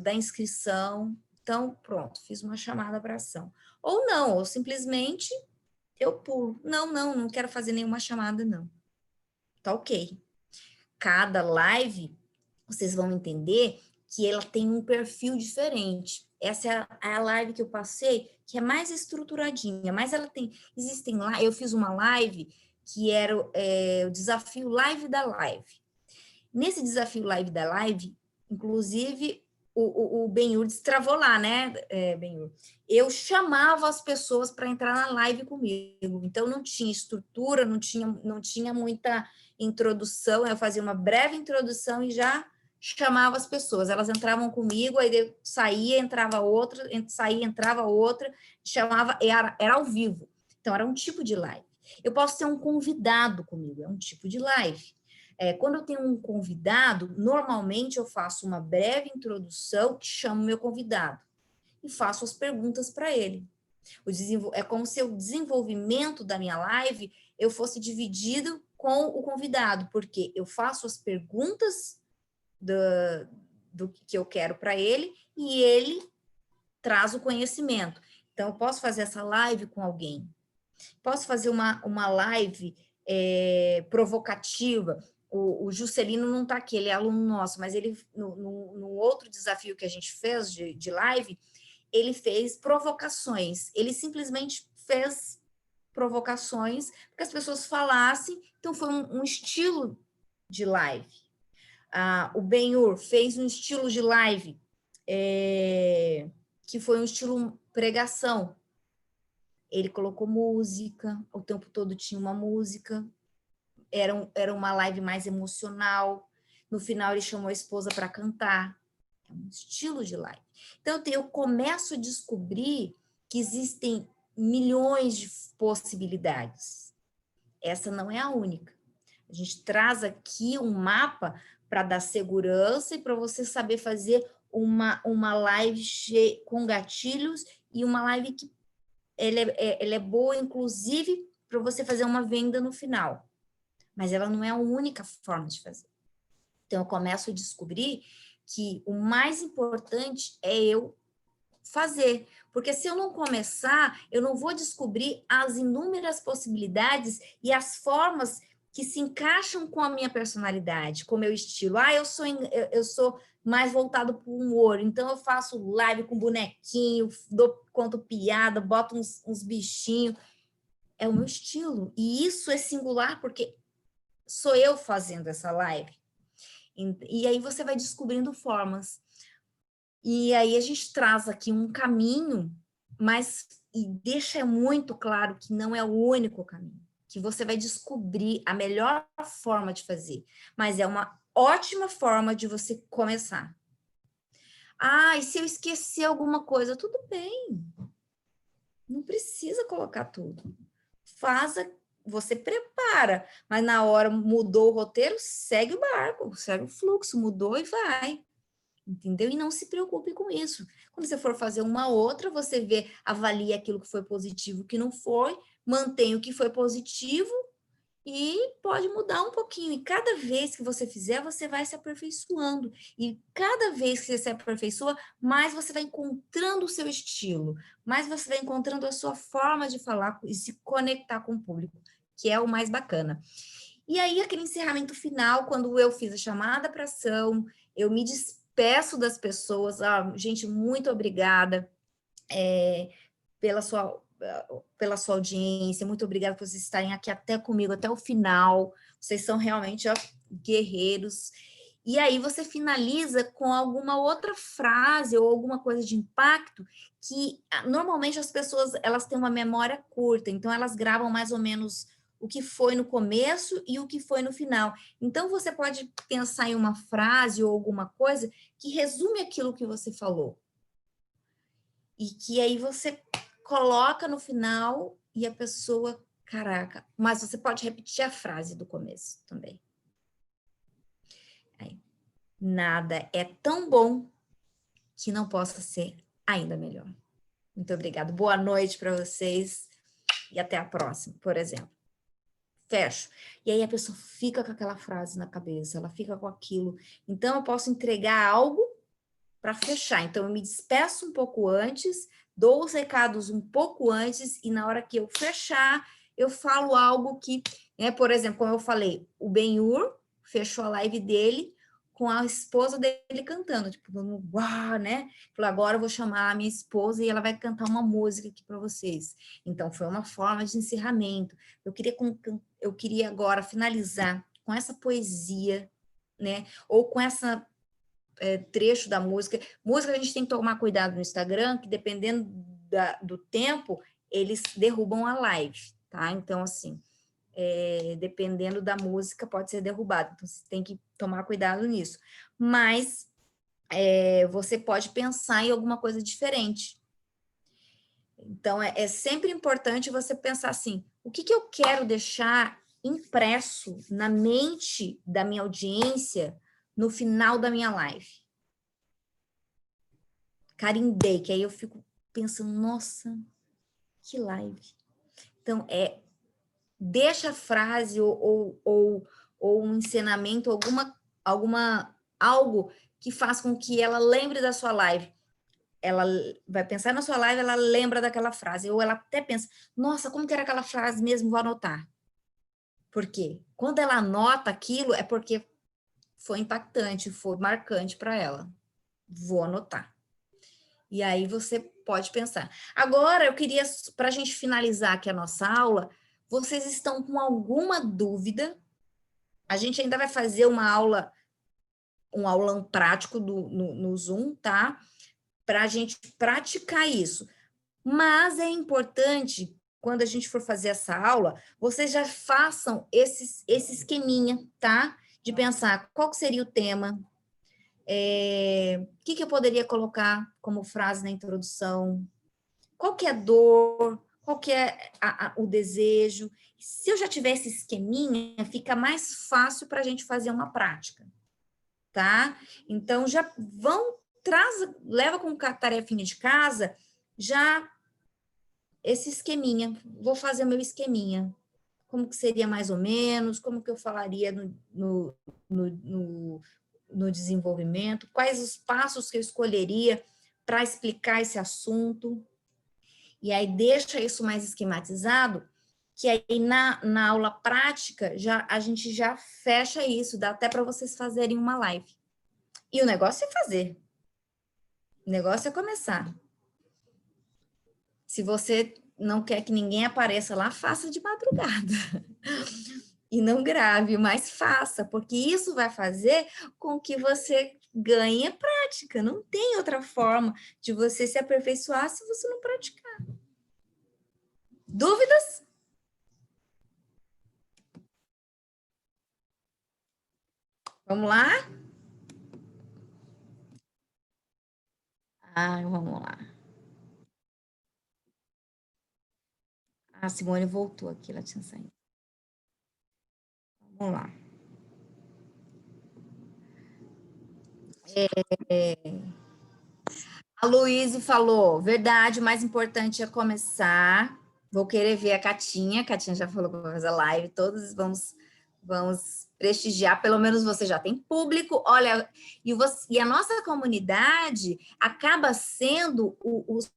da inscrição. Então, pronto, fiz uma chamada para ação. Ou não, ou simplesmente eu pulo. Não quero fazer nenhuma chamada, não. Tá ok. Cada live, vocês vão entender que ela tem um perfil diferente. Essa é a live que eu passei, que é mais estruturadinha, mas ela tem, existem lá, eu fiz uma live que era o desafio live da live. Nesse desafio live da live, inclusive, o Benhur destravou lá, né, Benhur? Eu chamava as pessoas para entrar na live comigo, então não tinha estrutura, não tinha muita introdução, eu fazia uma breve introdução e já chamava as pessoas, elas entravam comigo, aí eu saía, entrava outra, saía, entrava outra, chamava, era ao vivo, então era um tipo de live. Eu posso ter um convidado comigo, é um tipo de live. Quando eu tenho um convidado, normalmente eu faço uma breve introdução que chamo meu convidado e faço as perguntas para ele. É como se o desenvolvimento da minha live eu fosse dividido com o convidado, porque eu faço as perguntas do que eu quero para ele e ele traz o conhecimento. Então, eu posso fazer essa live com alguém. Posso fazer uma live provocativa. O Juscelino não está aqui, ele é aluno nosso, mas ele, no outro desafio que a gente fez de live, ele fez provocações. Ele simplesmente fez provocações para que as pessoas falassem. Então, foi um estilo de live. O Benhur fez um estilo de live que foi um estilo pregação. Ele colocou música, o tempo todo tinha uma música, era uma live mais emocional. No final, ele chamou a esposa para cantar. É um estilo de live. Então, eu começo a descobrir que existem milhões de possibilidades. Essa não é a única. A gente traz aqui um mapa para dar segurança e para você saber fazer uma live com gatilhos e uma live que ela é boa, inclusive, para você fazer uma venda no final. Mas ela não é a única forma de fazer. Então, eu começo a descobrir que o mais importante é eu fazer. Porque se eu não começar, eu não vou descobrir as inúmeras possibilidades e as formas que se encaixam com a minha personalidade, com o meu estilo. Eu sou mais voltado para o humor, então eu faço live com bonequinho, conto piada, boto uns bichinhos. É o meu estilo. E isso é singular porque sou eu fazendo essa live. E aí você vai descobrindo formas. E aí a gente traz aqui um caminho, e deixa muito claro que não é o único caminho, que você vai descobrir a melhor forma de fazer, mas é uma ótima forma de você começar. E se eu esquecer alguma coisa? Tudo bem. Não precisa colocar tudo. Você prepara, mas na hora mudou o roteiro, segue o barco, segue o fluxo, mudou e vai. Entendeu? E não se preocupe com isso. Quando você for fazer uma outra, você avalia aquilo que foi positivo, o que não foi, mantém o que foi positivo e pode mudar um pouquinho. E cada vez que você fizer, você vai se aperfeiçoando. E cada vez que você se aperfeiçoa, mais você vai encontrando o seu estilo, mais você vai encontrando a sua forma de falar e se conectar com o público, que é o mais bacana. E aí, aquele encerramento final, quando eu fiz a chamada para ação, eu me despeço das pessoas. Gente, muito obrigada pela sua audiência, muito obrigada por vocês estarem aqui até comigo, até o final. Vocês são realmente guerreiros. E aí você finaliza com alguma outra frase ou alguma coisa de impacto que normalmente as pessoas elas têm uma memória curta, então elas gravam mais ou menos o que foi no começo e o que foi no final. Então você pode pensar em uma frase ou alguma coisa que resume aquilo que você falou. E que aí você coloca no final e a pessoa, caraca, mas você pode repetir a frase do começo também. Aí, nada é tão bom que não possa ser ainda melhor. Muito obrigada. Boa noite para vocês e até a próxima, por exemplo. fecho. E aí a pessoa fica com aquela frase na cabeça, ela fica com aquilo. Então, eu posso entregar algo para fechar. Então, eu me despeço um pouco antes, dou os recados um pouco antes, e na hora que eu fechar, eu falo algo que, né, por exemplo, como eu falei, o Ben-Hur fechou a live dele com a esposa dele cantando, tipo, uau, né? Falou, agora eu vou chamar a minha esposa e ela vai cantar uma música aqui para vocês. Então, foi uma forma de encerramento. Eu queria agora finalizar com essa poesia, né? Ou com essa trecho da música. Música a gente tem que tomar cuidado no Instagram, que dependendo do tempo, eles derrubam a live, tá? Então, assim, dependendo da música, pode ser derrubado. Então, você tem que tomar cuidado nisso. Mas você pode pensar em alguma coisa diferente. Então, é sempre importante você pensar assim, o que eu quero deixar impresso na mente da minha audiência no final da minha live? Carimbei, que aí eu fico pensando, nossa, que live. Então, deixa a frase ou um ensinamento, algo que faz com que ela lembre da sua live. Ela vai pensar na sua live, ela lembra daquela frase, ou ela até pensa, nossa, como que era aquela frase mesmo, vou anotar. Por quê? Quando ela anota aquilo, é porque foi impactante, foi marcante para ela. Vou anotar. E aí você pode pensar. Agora, eu queria, para a gente finalizar aqui a nossa aula, vocês estão com alguma dúvida? A gente ainda vai fazer um aulão prático no Zoom, tá? Para a gente praticar isso. Mas é importante, quando a gente for fazer essa aula, vocês já façam esse esqueminha, tá? De pensar qual seria o tema, o que eu poderia colocar como frase na introdução, qual que é a dor, qual que é o desejo. Se eu já tiver esse esqueminha, fica mais fácil para a gente fazer uma prática, tá? Então, já leva com tarefinha de casa, já esse esqueminha, vou fazer o meu esqueminha. Como que seria mais ou menos, como que eu falaria no desenvolvimento, quais os passos que eu escolheria para explicar esse assunto. E aí deixa isso mais esquematizado, que aí na aula prática a gente já fecha isso, dá até para vocês fazerem uma live. E o negócio é fazer. O negócio é começar. Se você não quer que ninguém apareça lá, faça de madrugada. E não grave, mas faça, porque isso vai fazer com que você ganhe prática. Não tem outra forma de você se aperfeiçoar se você não praticar. Dúvidas? Vamos lá? Vamos lá. A Simone voltou aqui, ela tinha saído. Vamos lá. A Luíse falou, verdade, o mais importante é começar. Vou querer ver a Catinha já falou que vai fazer live, todos vamos prestigiar, pelo menos você já tem público, olha, e a nossa comunidade acaba sendo os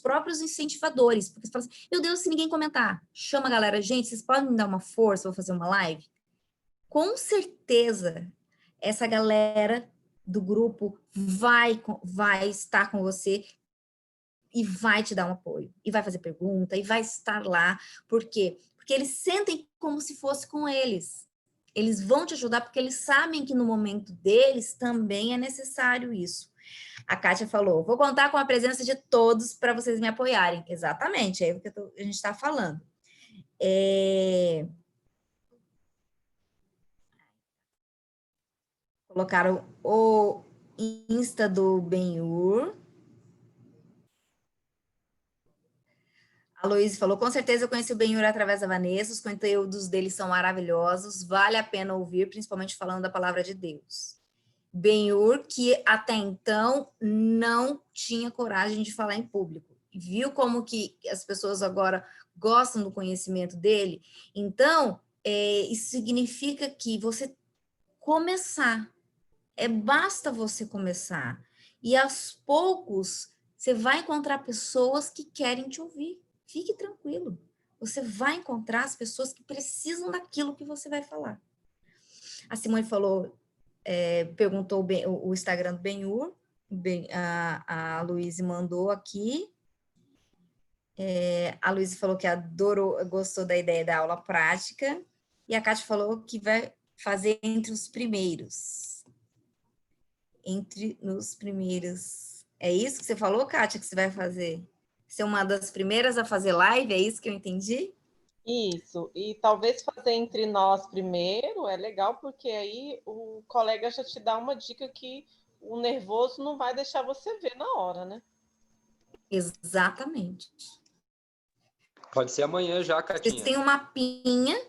próprios incentivadores, porque você fala assim, meu Deus, se ninguém comentar, chama a galera, gente, vocês podem me dar uma força, vou fazer uma live? Com certeza, essa galera do grupo vai estar com você e vai te dar um apoio, e vai fazer pergunta, e vai estar lá. Por quê? Porque eles sentem como se fosse com eles. Eles vão te ajudar porque eles sabem que no momento deles também é necessário isso. A Kátia falou, vou contar com a presença de todos para vocês me apoiarem. Exatamente, é o que a gente está falando. Colocaram o Insta do Ben-Hur. A Luísa falou, com certeza eu conheci o Ben-Hur através da Vanessa, os conteúdos dele são maravilhosos, vale a pena ouvir, principalmente falando da palavra de Deus. Ben-Hur, que até então não tinha coragem de falar em público. Viu como que as pessoas agora gostam do conhecimento dele? Então, isso significa que você começar. Basta você começar. E aos poucos, você vai encontrar pessoas que querem te ouvir. Fique tranquilo. Você vai encontrar as pessoas que precisam daquilo que você vai falar. A Simone falou, perguntou o Instagram do Benhur, a Luíse mandou aqui. A Luíse falou que adorou, gostou da ideia da aula prática. E a Kátia falou que vai fazer entre os primeiros. Entre nos primeiros. É isso que você falou, Kátia, que você vai fazer? Ser uma das primeiras a fazer live, é isso que eu entendi? Isso, e talvez fazer entre nós primeiro é legal, porque aí o colega já te dá uma dica que o nervoso não vai deixar você ver na hora, né? Exatamente. Pode ser amanhã já, Catinha. Vocês têm um mapinha,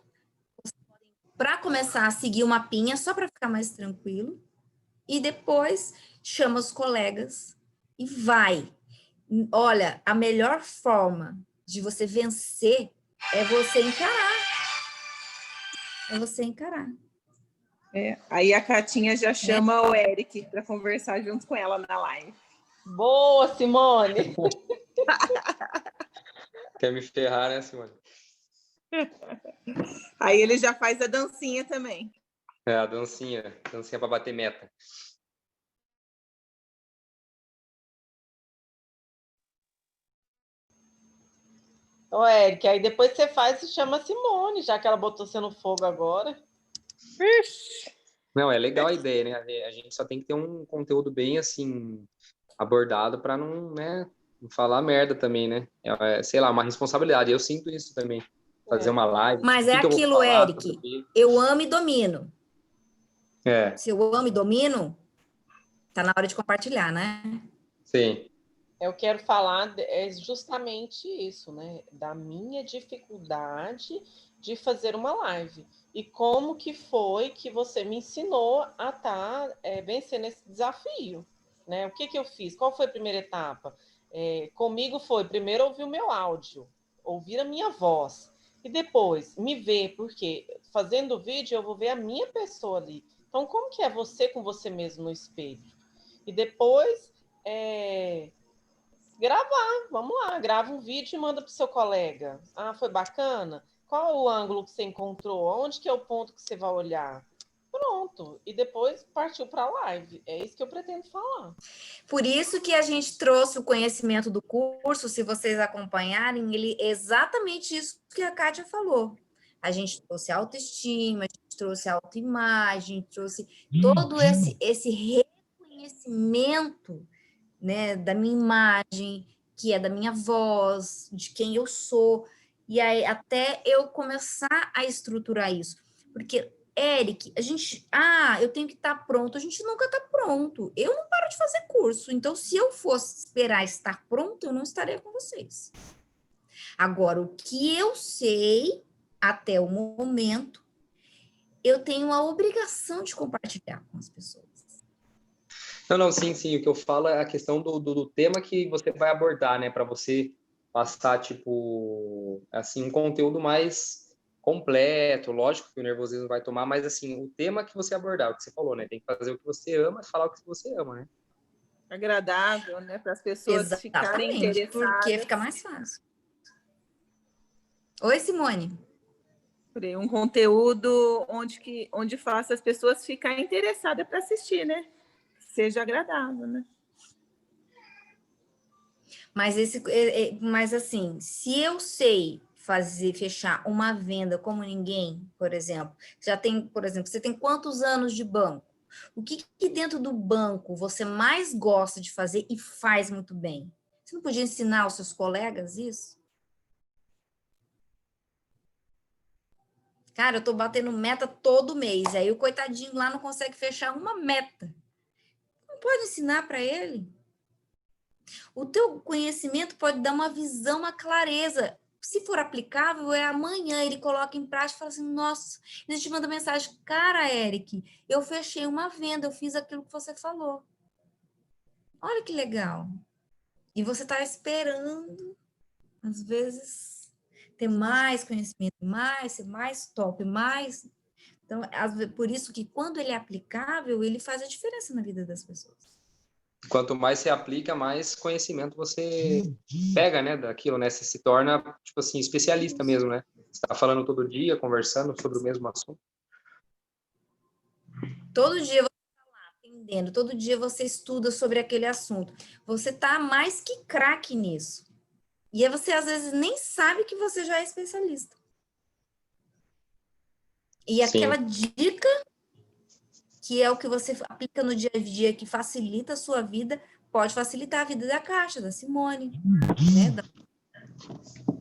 para começar a seguir o mapinha, só para ficar mais tranquilo, e depois chama os colegas e vai. Olha, a melhor forma de você vencer é você encarar. É você encarar. Aí a Catinha já chama o Eric para conversar junto com ela na live. Boa, Simone! Quer me ferrar, né, Simone? Aí ele já faz a dancinha também. A dancinha para bater meta. Ô, Eric, aí depois você faz e chama a Simone, já que ela botou você no fogo agora. Não, é legal a ideia, né? A gente só tem que ter um conteúdo bem, assim, abordado para não, né, não falar merda também, né? Sei lá, uma responsabilidade. Eu sinto isso também. Fazer uma live. Mas é aquilo, Eric. Eu amo e domino. Se eu amo e domino, tá na hora de compartilhar, né? Sim. Eu quero falar justamente isso, né? Da minha dificuldade de fazer uma live. E como que foi que você me ensinou a estar vencendo esse desafio, né? O que eu fiz? Qual foi a primeira etapa? Comigo foi, primeiro, ouvir o meu áudio, ouvir a minha voz. E depois, me ver, porque fazendo o vídeo, eu vou ver a minha pessoa ali. Então, como que é você com você mesmo no espelho? E depois... gravar, vamos lá, grava um vídeo e manda para o seu colega. Ah, foi bacana? Qual o ângulo que você encontrou? Onde que é o ponto que você vai olhar? Pronto. E depois partiu para a live. É isso que eu pretendo falar. Por isso que a gente trouxe o conhecimento do curso, se vocês acompanharem, ele é exatamente isso que a Kátia falou. A gente trouxe autoestima, a gente trouxe autoimagem, trouxe todo esse reconhecimento, né, da minha imagem, que é da minha voz, de quem eu sou, e aí até eu começar a estruturar isso. Porque, Eric, eu tenho que estar pronto. A gente nunca está pronto. Eu não paro de fazer curso. Então, se eu fosse esperar estar pronto, eu não estaria com vocês. Agora, o que eu sei até o momento, eu tenho a obrigação de compartilhar com as pessoas. Não, sim. O que eu falo é a questão do tema que você vai abordar, né? Para você passar, tipo, assim, um conteúdo mais completo. Lógico que o nervosismo vai tomar, mas, assim, o tema que você abordar, o que você falou, né? Tem que fazer o que você ama e falar o que você ama, né? Agradável, né? Para as pessoas ficarem interessadas. Porque fica mais fácil. Oi, Simone. Um conteúdo onde faça as pessoas ficarem interessadas para assistir, né? Seja agradável, né? Mas assim, se eu sei fechar uma venda como ninguém, por exemplo, você tem quantos anos de banco? O que dentro do banco você mais gosta de fazer e faz muito bem? Você não podia ensinar aos seus colegas isso? Cara, eu tô batendo meta todo mês, aí o coitadinho lá não consegue fechar uma meta. Não pode ensinar para ele? O teu conhecimento pode dar uma visão, uma clareza. Se for aplicável, amanhã ele coloca em prática e fala assim, nossa, ele te manda mensagem, cara, Eric, eu fechei uma venda, eu fiz aquilo que você falou. Olha que legal. E você está esperando, às vezes, ter mais conhecimento, ser mais top, mais... Então, por isso que quando ele é aplicável, ele faz a diferença na vida das pessoas. Quanto mais você aplica, mais conhecimento você pega, né, daquilo, né? Você se torna, tipo assim, especialista mesmo, né? Você tá falando todo dia, conversando sobre o mesmo assunto. Todo dia você está lá aprendendo, todo dia você estuda sobre aquele assunto. Você está mais que craque nisso. E aí você, às vezes, nem sabe que você já é especialista. E aquela dica, que é o que você aplica no dia a dia, que facilita a sua vida, pode facilitar a vida da Kátia, da Simone,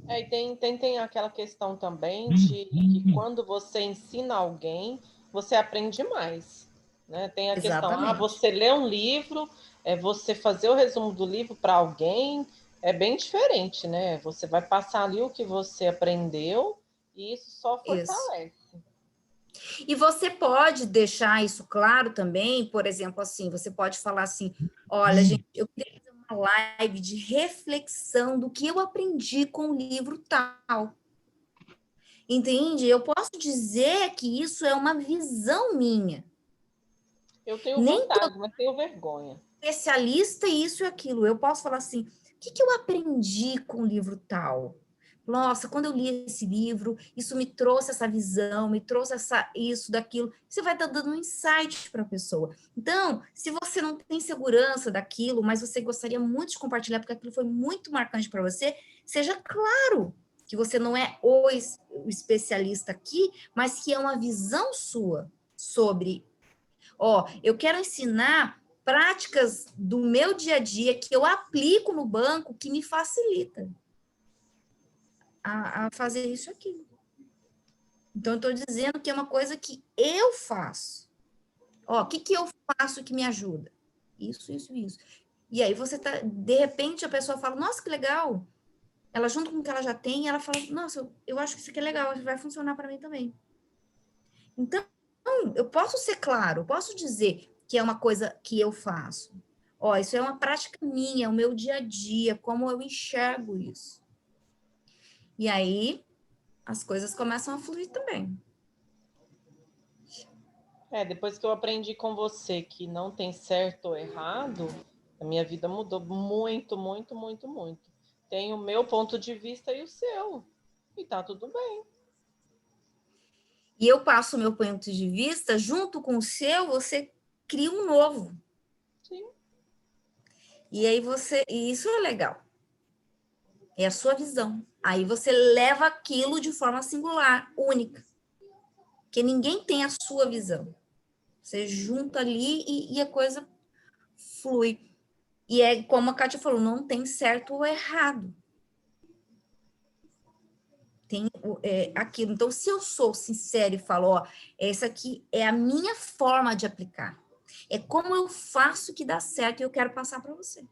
né? E tem aquela questão também de que quando você ensina alguém, você aprende mais. Né? Tem a questão, você lê um livro, você fazer o resumo do livro para alguém, é bem diferente, né? Você vai passar ali o que você aprendeu e isso só fortalece. E você pode deixar isso claro também, por exemplo, assim, você pode falar assim, olha, gente, eu queria fazer uma live de reflexão do que eu aprendi com o livro tal. Entende? Eu posso dizer que isso é uma visão minha. Eu tenho vontade, mas tenho vergonha. Especialista isso e aquilo. Eu posso falar assim, o que eu aprendi com o livro tal? Nossa, quando eu li esse livro, isso me trouxe essa visão, me trouxe isso, daquilo. Você vai estar dando um insight para a pessoa. Então, se você não tem segurança daquilo, mas você gostaria muito de compartilhar, porque aquilo foi muito marcante para você, seja claro que você não é o especialista aqui, mas que é uma visão sua sobre, eu quero ensinar práticas do meu dia a dia que eu aplico no banco, que me facilita a fazer isso aqui. Então, eu estou dizendo que é uma coisa que eu faço. O que eu faço que me ajuda? Isso. E aí você tá, de repente, a pessoa fala, nossa, que legal. Ela, junto com o que ela já tem, ela fala, nossa, eu acho que isso aqui é legal, vai funcionar para mim também. Então, eu posso ser claro, posso dizer que é uma coisa que eu faço. Isso é uma prática minha, é o meu dia a dia, como eu enxergo isso. E aí, as coisas começam a fluir também. Depois que eu aprendi com você que não tem certo ou errado, a minha vida mudou muito, muito, muito, muito. Tem o meu ponto de vista e o seu. E tá tudo bem. E eu passo o meu ponto de vista, junto com o seu, você cria um novo. Sim. E aí e isso é legal. É a sua visão. Aí você leva aquilo de forma singular, única. Porque ninguém tem a sua visão. Você junta ali e a coisa flui. E é como a Kátia falou, não tem certo ou errado. Tem aquilo. Então, se eu sou sincera e falo, essa aqui é a minha forma de aplicar. É como eu faço que dá certo e eu quero passar para você.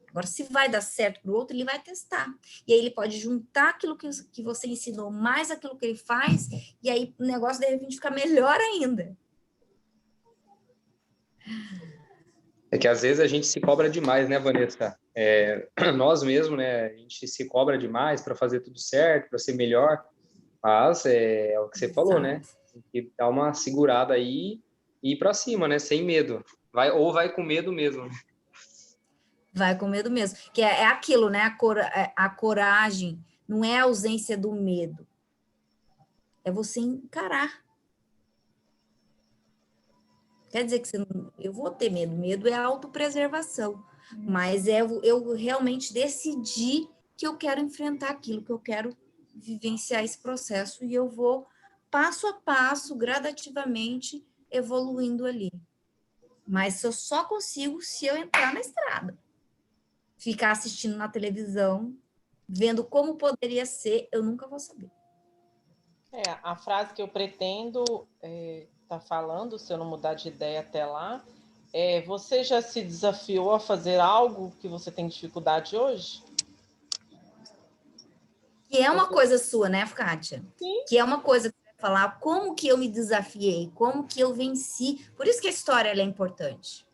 Agora, se vai dar certo para o outro, ele vai testar. E aí ele pode juntar aquilo que você ensinou, mais aquilo que ele faz, e aí o negócio, de repente, fica melhor ainda. É que às vezes a gente se cobra demais, né, Vanessa? Nós mesmos, né, a gente se cobra demais para fazer tudo certo, para ser melhor, mas é o que você falou, né? Tem que dar uma segurada aí e ir para cima, né, sem medo. Vai com medo mesmo. Vai com medo mesmo. Que é aquilo, né? A coragem não é a ausência do medo. É você encarar. Quer dizer que eu vou ter medo. Medo é a autopreservação. Mas eu realmente decidi que eu quero enfrentar aquilo, que eu quero vivenciar esse processo e eu vou passo a passo, gradativamente, evoluindo ali. Mas eu só consigo se eu entrar na estrada. Ficar assistindo na televisão, vendo como poderia ser, eu nunca vou saber. A frase que eu pretendo tá falando, se eu não mudar de ideia até lá, você já se desafiou a fazer algo que você tem dificuldade hoje? Que é uma coisa sua, né, Kátia? Sim. Que é uma coisa que você vai falar, como que eu me desafiei, como que eu venci. Por isso que a história ela é importante.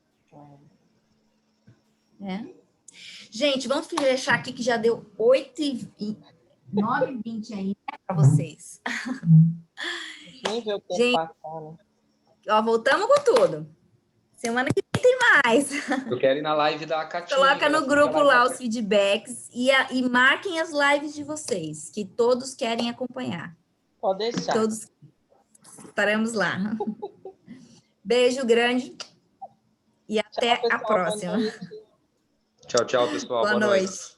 Gente, vamos fechar aqui que já deu 8h20. 9h20 aí, né, para vocês. Nem ver o tempo Gente, passar, né? ó, voltamos com tudo. Semana que vem tem mais. Eu quero ir na live da Catinha. Coloca no grupo live lá da os feedbacks e marquem as lives de vocês, que todos querem acompanhar. Pode deixar. Todos estaremos lá. Beijo grande e até pessoal, a próxima. Tchau, tchau, pessoal. Boa noite.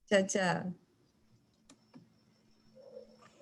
Tchau, tchau.